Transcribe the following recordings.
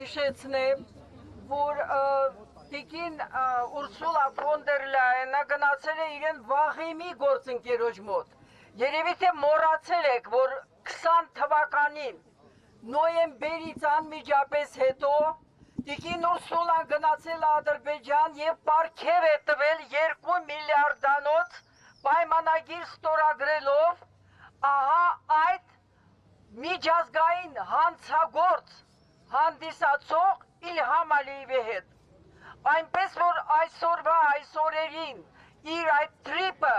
Հիշեցնեմ, որ տիկին Ուրսուլա ֆոն դեր Լայենը գնացել է իրեն վաղեմի գործընկերոջ մոտ։ Երևի թե մոռացել եք, որ 20 թվականին նոյեմբերից անմիջապես հետո տիկին Ուրսուլան գնացել է Ադրբեջան եւ պարգև է տվել 2 միլիարդանոց պայմանագիր ստորագրելով ահա այդ միջազգային հանցագործ հանդիսացող Իլհամ Ալիևի հետ։ Այնպես որ այս օրերին իր այդ տրիպը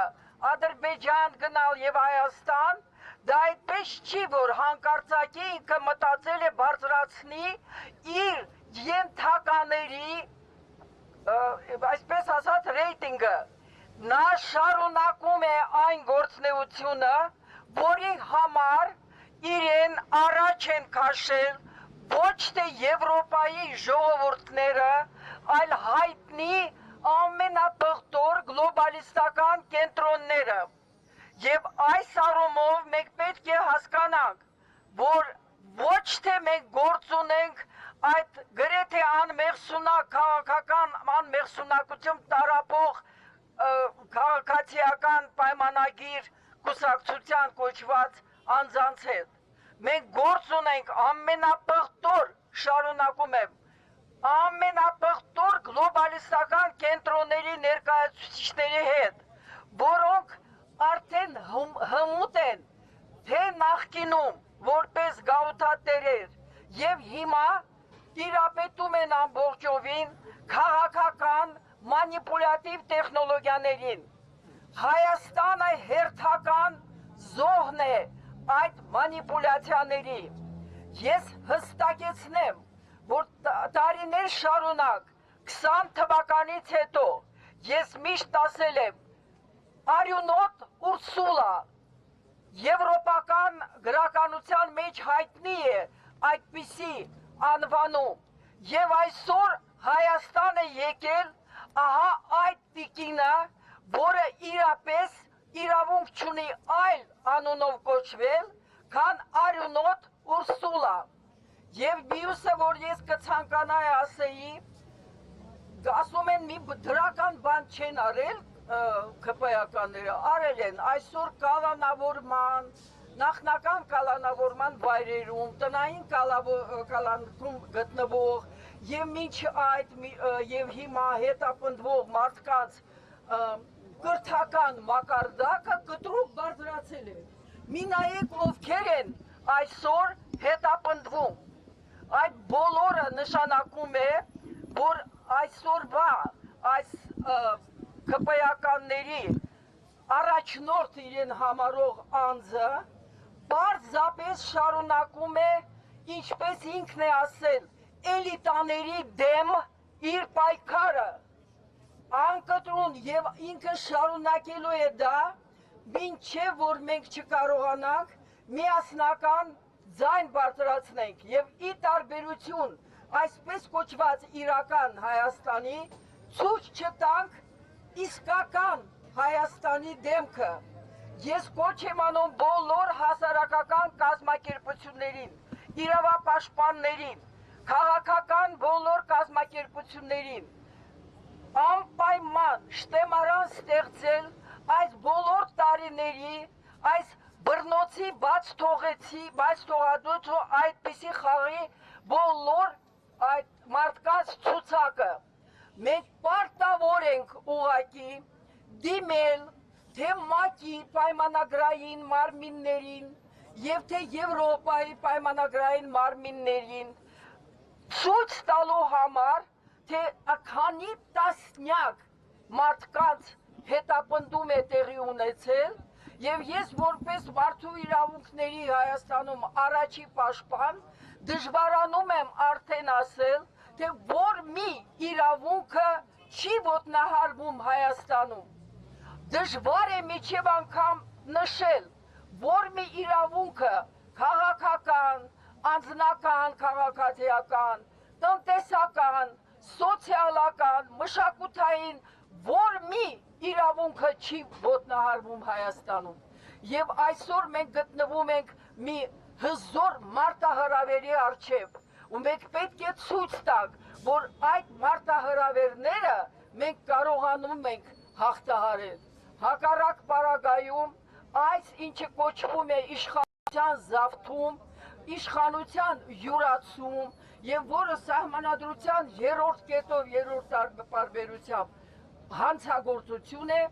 Ադրբեջան գնալ եւ Հայաստան, դա այդպես չի, որ հանկարծակի ինքը մտածել է բարձրացնի իր ենթակաների, այսպես ասած, ռեյտինգը։ Նա շարունակում է այն գործունեությունը, որի համար իրեն առաջ են քաշել ոչ թե Եվրոպայի ժողովուրդները, այլ հայտնի ամենապղտոր գլոբալիստական կենտրոնները։ Եվ այս առումով մենք պետք է հասկանանք, որ ոչ թե մենք գործ ունենք այդ գրեթե անմեղսունակ քաղաքական անմեղսունակություն տարապող քաղաքացիական պայմանագիր կուսակցության կոչված անձանց հետ։ Մենք գործ ունենք ամենապղտոր, շարունակում եմ, ամենապղտոր գլոբալիստական կենտրոնների ներկայացուցիչների հետ, որոնք արդեն հմուտ են, թե նախկինում որպես գաղութատերեր և հիմա տիրապետում են ամբողջովին քաղաքական մանիպուլյատիվ տեխնոլոգիաներին։ Հայաստանը հերթական զոհն է այդ մանիպուլյացիաների։ Ես հստակեցնեմ, որ տարիներ շարունակ 20 թվականից հետո ես միշտ ասել եմ Արյունոտ Ուրսուլա եվրոպական գրականության մեջ հայտնի է այդպիսի անվանում եւ այսօր Հայաստան է եկել ահա այդ տիկինը, որը իրապես իրավունք չունի այլ անունով կոչվել, քան Արյունոտ Ուրսուլա։ Եվ մյուսը, որ ես կցանկանայի ասեի, ասում են մի դրական բան չեն արել ԿՊ-ականները, արել են այսօր կալանավորման, նախնական կալանավորման վայրերում, տնային կալանքում գտնվող եւ մինչ այդ եւ հիմա հետապնդվող մարդկանց կրթական մակարդակը կտրուկ բարձրացել է։ Մի նայեք ովքեր են այսօր հետապնդվում։ Այդ բոլորը նշանակում է, որ այսօրվա այս ԿՊ-ականների առաջնորդ իրեն համարող անձը պարզապես շարունակում է, ինչպես ինքն է ասել, էլիտաների դեմ իր պայքարը անկտրուն եւ ինքը շարունակելու է դա, մինչև որ մենք չկարողանանք միասնական ձայն բարձրացնենք եւ ի տարբերություն այսպես կոչված իրական Հայաստանի ցույց չտանք իսկական Հայաստանի դեմքը։ Ես կոչ եմ անում բոլոր հասարակական կազմակերպություններին, իրավապաշտպաններին, քաղաքական բոլոր կազմակերպություններին անպայման շտեմարան ստեղծել այս բոլոր տարիների, այս բռնոցի բաց թողածու այդպիսի խաղի բոլոր այդ մարդկանց ցուցակը։ Մենք պարտավոր ենք ուղղակի դիմել թե ՄԱԿ-ի պայմանագրային մարմիններին եւ թե Եվրոպայի պայմանագրային մարմիններին ցույց տալու համար, թե քանի տասնյակ մարդկանց հետապնդում է տեղի ունեցել եւ ես որպես մարդու իրավունքների Հայաստանում առաջի պաշտպան դժվարանում եմ արդեն ասել, թե որ մի իրավունքը չի ոտնահարվում Հայաստանում։ Դժվար է միջև անգամ նշել, որ մի իրավունքը քաղաքական, անձնական, քաղաքացիական, տնտեսական, սոցիալական, մշակութային, որ մի իրավունքը չի ոտնահարվում Հայաստանում։ Եվ այսօր մենք գտնվում ենք մի հզոր մարտահրավերի առջև, ու մենք պետք է ցույց տանք, որ այդ մարտահրավերները մենք կարողանում ենք հաղթահարել։ Հակառակ պարագայում այս ինչը կոչվում է իշխանության զավթում, իշխանության յուրացում եւ որը սահմանադրության երրորդ կետով երրորդ տարբերությամբ հանցագործություն է,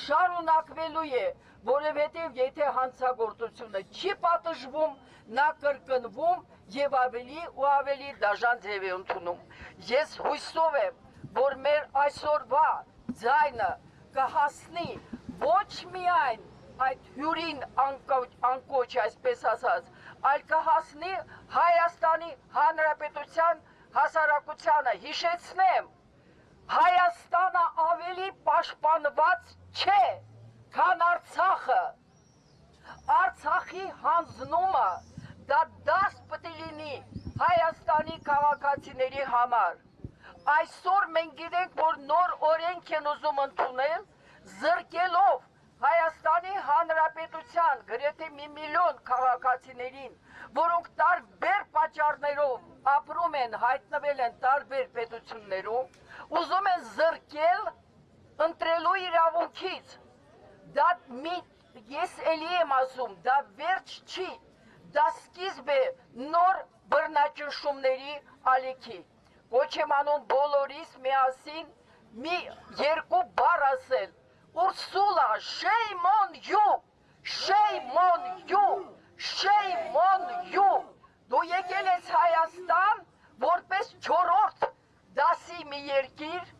շարունակվելու է, որովհետև եթե հանցագործությունը չի պատժվում, նա կրկնվում եւ ավելի ու ավելի դաժան ձև է ընդունում։ Ես հույսով եմ, որ մեր այսօրվա ձայնը կհասնի ոչ միայն այդ հյուրին անկոչ, այսպես ասած, այլ կհասնի Հայաստանի Հանրապետության հասարակությանը։ Հիշեցնեմ, Հայաստանը ավելի պաշտպանված չէ, քան Արցախը։ Արցախի հանձնումը դա դաս պետք է լինի Հայաստանի քաղաքացիների համար։ Այսօր մենք գիտենք, որ նոր օրենք են ուզում ընդունել, զրկելով Հայաստանի Հանրապետության գրեթե 1 միլիոն քաղաքացիներին, որոնք տարբեր պատճառներով ապրում են, հայտնվել են տարբեր պետություններում, ուզում են զրկել ընտրելու իրավունքից։ Դա ես էլի եմ ասում, դա վերջ չի, դա սկիզբ է նոր բռնաճնշումների ալիքի։ Ոչ եմ անում բոլորիս միասին մի երկու բառ ասել. Ursula, shame on you, shame on you, shame on you։ Դու եկել ես Հայաստան որպես չորրորդ դասի մի երկիր,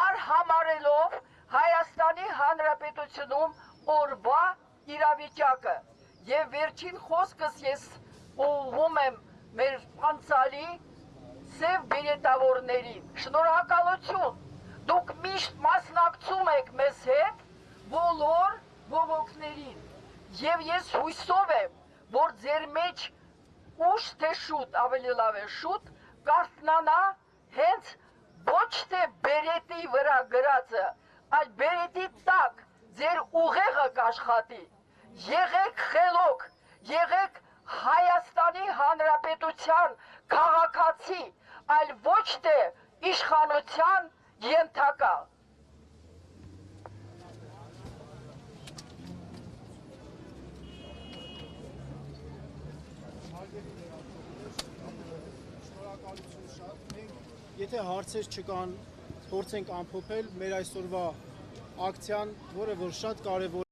արհամարելով Հայաստանի Հանրապետությունում օրվա իրավիճակը։ Եվ վերջին խոսքս ես ուղղում եմ մեր անցալի սև բերետավորներին։ Շնորհակալություն։ Դուք միշտ մասնակցում եք մեզ հետ բոլոր բողոքներին, եւ ես հույսով եմ, որ ձեր մեջ ուշ թե շուտ, ավելի լավ է շուտ, կարթնանա հենց ոչ թե բերետի վրա գրածը, այլ բերետի տակ ձեր ուղեղը կաշխատի։ Եղեք խելոք, եղեք Հայաստանի Հանրապետության քաղաքացի, այլ ոչ թե իշխանության ենթակա։ Շնորհակալություն շատ։ Մենք եթե հարցեր չկան, փորձենք ամփոփել մեր այսօրվա ակցիան, որը որ շատ կարևոր